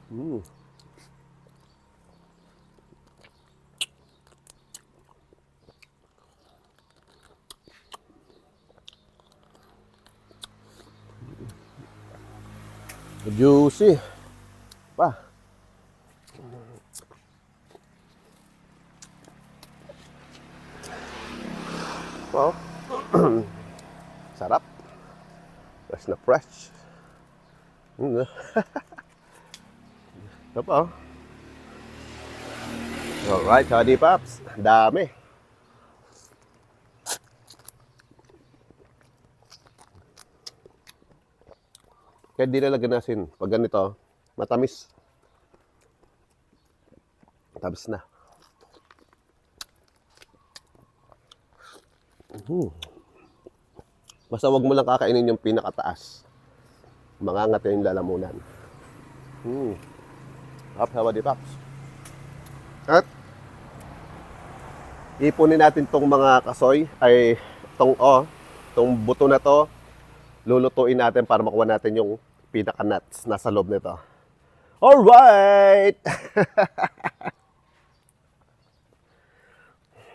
Mm. Juicy pa. Wow. Sarap. Fresh na fresh. Ito pa. Alright, Honey Pops. Dami. Kaya di nalagyan natin. Pag ganito, matamis. Matamis na. Basta wag mo lang kakainin yung pinakataas. Mangangat yung lalamunan. Honey Pops. At ipunin natin tong mga kasoy ay tong buto na to, lulutuin natin para makuha natin yung pinaka nuts nasa loob nito. Alright!